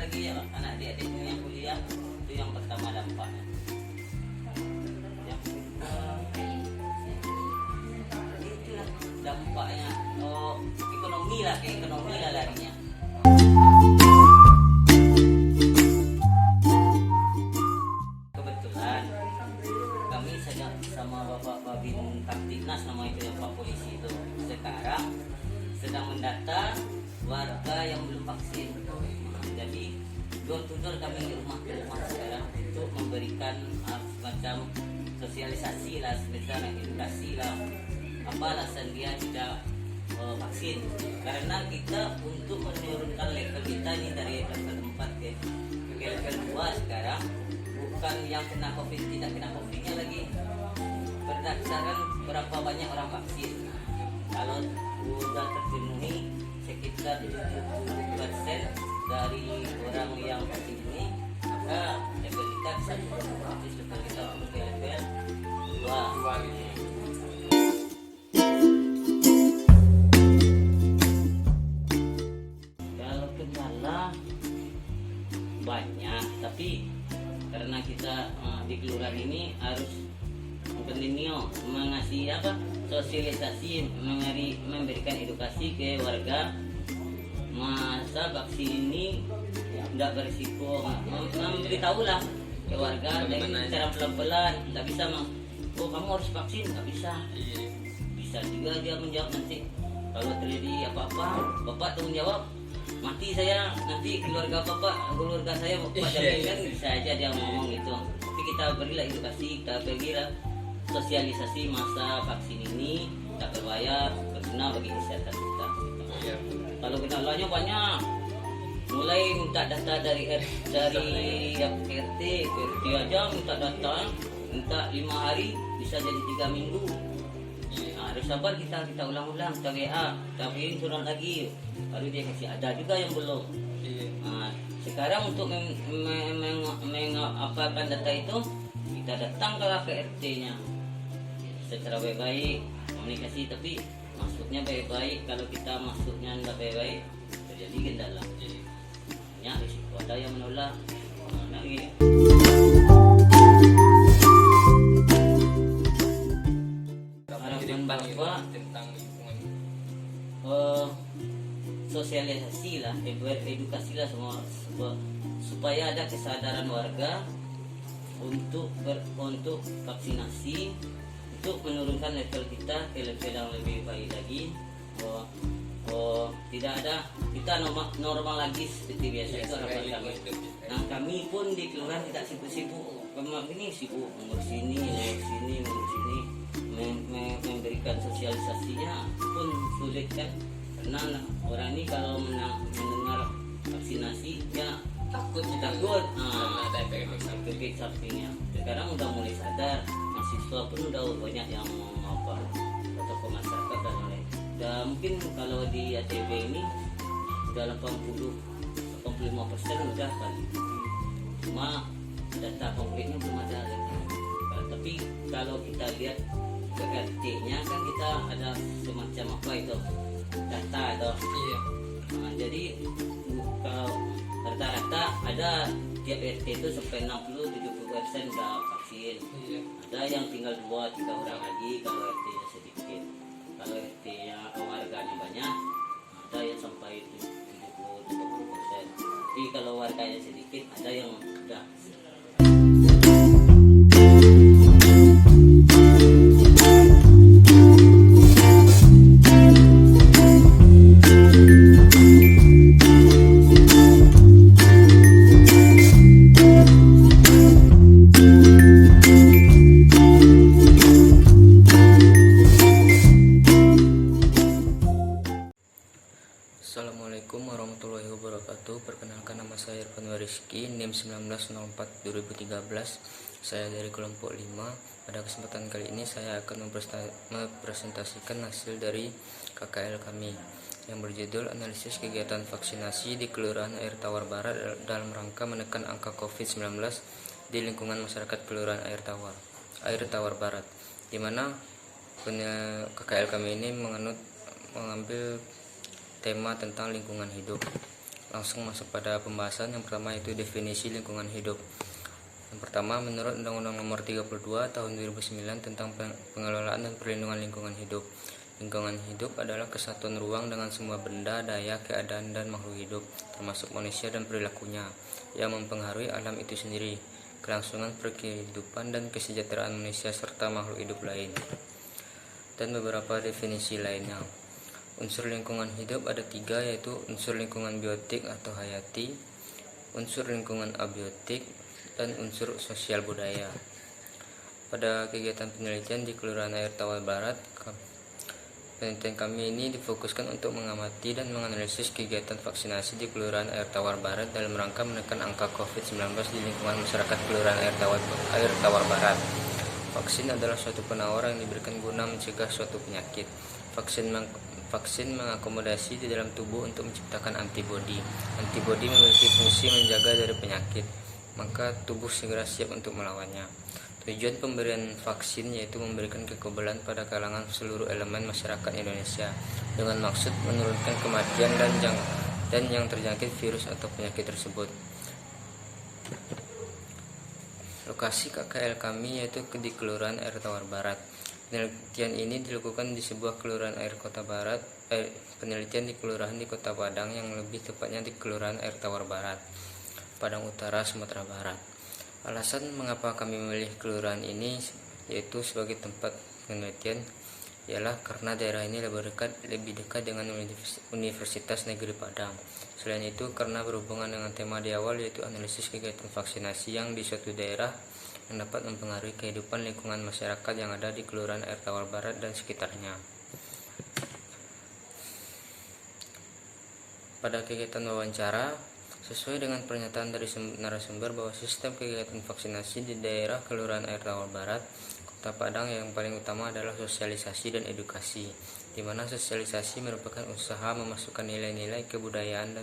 lagi ya anak adik-adiknya yang kuliah, itu yang pertama dampaknya. Yang itulah dampaknya, ekonomi lah, ke ekonomi lah larinya. Kebetulan kami sedang sama Bapak Babin Kamtibnas, nama itu yang Pak Polisi itu, sekarang sedang mendata warga yang belum vaksin. Jadi door to door kami di rumah ke rumah sekarang untuk memberikan semacam sosialisasi lah, sebesar edukasi lah, apa alasan dia tidak vaksin. Karena kita untuk menurunkan level kita ini dari level 4 ke level 2 sekarang, bukan yang kena covid tidak kena covidnya lagi, berdasarkan berapa banyak orang vaksin. Kalau sudah terpenuhi sekitar 70% dari orang yang vaksin ini, maka level kita bisa turun, level kita turun ke level 2. Kalau kendala banyak, tapi karena kita di kelurahan ini harus continue mengasih sosialisasi, memberikan edukasi ke warga masa vaksin ini tidak berisiko, memberitahulah ke warga dengan cara pelan-pelan. Tidak bisa kamu harus vaksin, nggak bisa. Bisa juga dia menjawab nanti kalau terjadi apa-apa, bapak tanggung jawab, mati saya nanti keluarga saya bapak jamin, kan bisa aja dia ngomong gitu. Tapi kita berilah edukasi, kita berilah sosialisasi masa vaksin ini tak berbayar, berguna bagi kesehatan kita. Kalau kendalanya banyak, mulai minta data dari RT aja minta data, minta 5 hari bisa jadi 3 minggu. Harus sabar, kita ulang-ulang, kita WA, kita kirim surat lagi, baru dia kasih. Ada juga yang belum. Sekarang untuk mengapakan data itu, kita datang ke RT-nya secara baik-baik, komunikasi, tapi masuknya baik-baik. Kalau kita masuknya nggak baik-baik, terjadi kendala. Ya, risiko ada yang menolak. Harapan Bapak tentang lingkungan, sosialisasi lah, edukasi lah semua, supaya ada kesadaran warga untuk vaksinasi, untuk menurunkan level kita ke level yang lebih baik lagi. Tidak ada, kita normal lagi seperti biasa. Itu harapan kami. Nah, kami pun di kelurahan tidak sibuk-sibuk. Ini sibuk mengurus sini, memberikan sosialisasinya pun sulit kan, karena orang ini kalau mendengar vaksinasi ya takut. Ada efek sampingnya. Sekarang udah mulai sadar, mahasiswa pun udah banyak yang tokoh masyarakat dan lain. Mungkin kalau di ATB ini udah 85% udah kali. Cuma data konkretnya belum ada lagi. Tapi kalau kita lihat ke RT-nya kan kita ada semacam data atau jadi kalau rata-rata ada tiap RT itu sampai 60-70% udah vaksin. Ada yang tinggal 2-3 orang lagi kalau RT-nya sedikit. Kalau RT-nya warganya banyak, ada yang sampai 70-80%. Tapi kalau warganya sedikit, ada yang udah. Assalamualaikum warahmatullahi wabarakatuh. Perkenalkan, nama saya Irfan Rizky, NIM 1904-2013. Saya dari kelompok 5. Pada kesempatan kali ini saya akan mempresentasikan hasil dari KKL kami yang berjudul Analisis Kegiatan Vaksinasi di Kelurahan Air Tawar Barat dalam rangka menekan angka COVID-19 di lingkungan masyarakat Kelurahan Air Tawar Barat, di mana KKL kami ini mengambil tema tentang lingkungan hidup. langsung masuk pada pembahasan. Yang pertama yaitu definisi lingkungan hidup. Yang pertama, menurut Undang-Undang Nomor 32 Tahun 2009 tentang pengelolaan dan perlindungan lingkungan hidup, lingkungan hidup adalah kesatuan ruang dengan semua benda, daya, keadaan, dan makhluk hidup, termasuk manusia dan perilakunya, yang mempengaruhi alam itu sendiri, kelangsungan kehidupan dan kesejahteraan manusia serta makhluk hidup lain. Dan beberapa definisi lainnya. Unsur lingkungan hidup ada 3, yaitu unsur lingkungan biotik atau hayati, unsur lingkungan abiotik, dan unsur sosial budaya. Pada kegiatan penelitian di Kelurahan Air Tawar Barat, penelitian kami ini difokuskan untuk mengamati dan menganalisis kegiatan vaksinasi di Kelurahan Air Tawar Barat dalam rangka menekan angka COVID-19 di lingkungan masyarakat Kelurahan Air Tawar Barat. Vaksin adalah suatu penawar yang diberikan guna mencegah suatu penyakit. Vaksin mengakomodasi di dalam tubuh untuk menciptakan antibodi. Antibodi memiliki fungsi menjaga dari penyakit, maka tubuh segera siap untuk melawannya. Tujuan pemberian vaksin yaitu memberikan kekebalan pada kalangan seluruh elemen masyarakat Indonesia dengan maksud menurunkan kematian dan yang terjangkit virus atau penyakit tersebut. Lokasi KKL kami yaitu di Kelurahan Air Tawar Barat. Penelitian ini dilakukan di sebuah kelurahan air Kota Barat. Penelitian di kelurahan di Kota Padang, yang lebih tepatnya di Kelurahan Air Tawar Barat, Padang Utara, Sumatera Barat. Alasan mengapa kami memilih kelurahan ini yaitu sebagai tempat penelitian ialah karena daerah ini lebih dekat dengan Universitas Negeri Padang. Selain itu, karena berhubungan dengan tema di awal yaitu analisis kegiatan vaksinasi yang di suatu daerah yang dapat mempengaruhi kehidupan lingkungan masyarakat yang ada di Kelurahan Air Tawar Barat dan sekitarnya. Pada kegiatan wawancara, sesuai dengan pernyataan dari narasumber bahwa sistem kegiatan vaksinasi di daerah Kelurahan Air Tawar Barat, Kota Padang, yang paling utama adalah sosialisasi dan edukasi, di mana sosialisasi merupakan usaha memasukkan nilai-nilai kebudayaan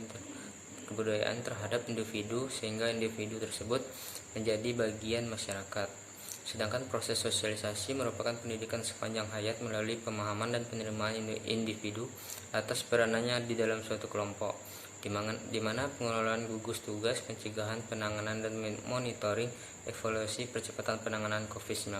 terhadap individu sehingga individu tersebut menjadi bagian masyarakat. Sedangkan proses sosialisasi merupakan pendidikan sepanjang hayat melalui pemahaman dan penerimaan individu atas peranannya di dalam suatu kelompok, di mana pengelolaan gugus tugas pencegahan, penanganan, dan monitoring evaluasi percepatan penanganan COVID-19.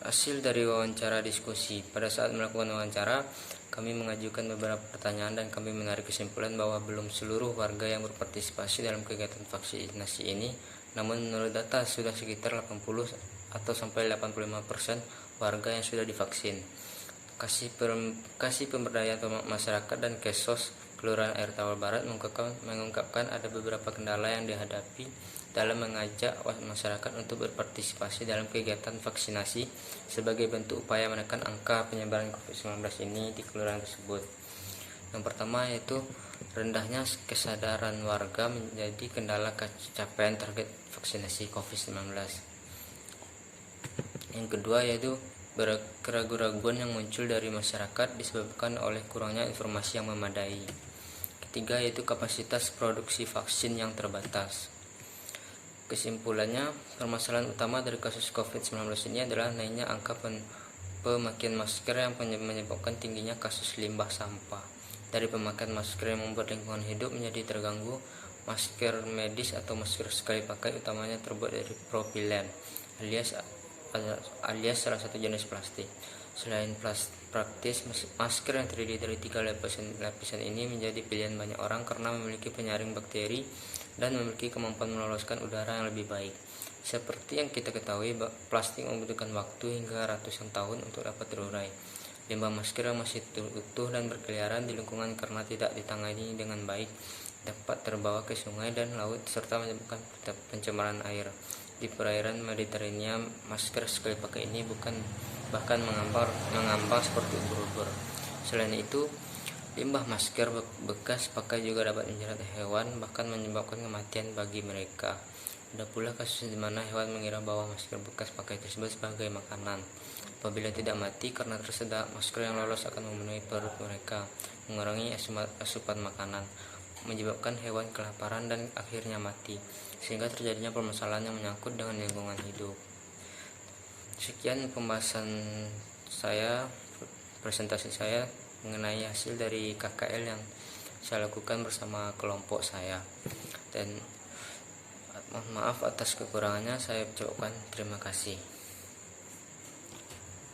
Hasil dari wawancara diskusi. Pada saat melakukan wawancara, kami mengajukan beberapa pertanyaan dan kami menarik kesimpulan bahwa belum seluruh warga yang berpartisipasi dalam kegiatan vaksinasi ini, namun menurut data sudah sekitar 80 atau sampai 85% warga yang sudah divaksin. Kasih Pemberdayaan Masyarakat dan Kesos Kelurahan Air Tawar Barat mengungkapkan ada beberapa kendala yang dihadapi dalam mengajak masyarakat untuk berpartisipasi dalam kegiatan vaksinasi sebagai bentuk upaya menekan angka penyebaran COVID-19 ini di kelurahan tersebut. Yang pertama yaitu rendahnya kesadaran warga menjadi kendala capaian target vaksinasi COVID-19. Yang kedua yaitu keraguan-raguan yang muncul dari masyarakat disebabkan oleh kurangnya informasi yang memadai. Ketiga yaitu kapasitas produksi vaksin yang terbatas. Kesimpulannya, permasalahan utama dari kasus COVID-19 ini adalah naiknya angka pemakaian masker yang menyebabkan tingginya kasus limbah sampah. Dari pemakaian masker yang membuat lingkungan hidup menjadi terganggu, masker medis atau masker sekali pakai utamanya terbuat dari propilen alias salah satu jenis plastik. Selain praktis, masker yang terdiri dari 3 lapisan ini menjadi pilihan banyak orang karena memiliki penyaring bakteri dan memiliki kemampuan meloloskan udara yang lebih baik. Seperti yang kita ketahui, plastik membutuhkan waktu hingga ratusan tahun untuk dapat terurai. Limbah masker yang masih utuh dan berkeliaran di lingkungan karena tidak ditangani dengan baik dapat terbawa ke sungai dan laut serta menyebabkan pencemaran air. Di perairan Mediterania, masker sekali pakai ini bahkan mengambang seperti ubur-ubur. Selain itu, limbah masker bekas pakai juga dapat menjerat hewan, bahkan menyebabkan kematian bagi mereka. Ada pula kasus di mana hewan mengira bahwa masker bekas pakai tersebut sebagai makanan. Apabila tidak mati karena tersedak, masker yang lolos akan memenuhi perut mereka, mengurangi asupan makanan, menyebabkan hewan kelaparan dan akhirnya mati, sehingga terjadinya permasalahan yang menyangkut dengan lingkungan hidup. Sekian pembahasan saya, presentasi saya. mengenai hasil dari KKL yang saya lakukan bersama kelompok saya. Dan mohon maaf atas kekurangannya, saya ucapkan terima kasih.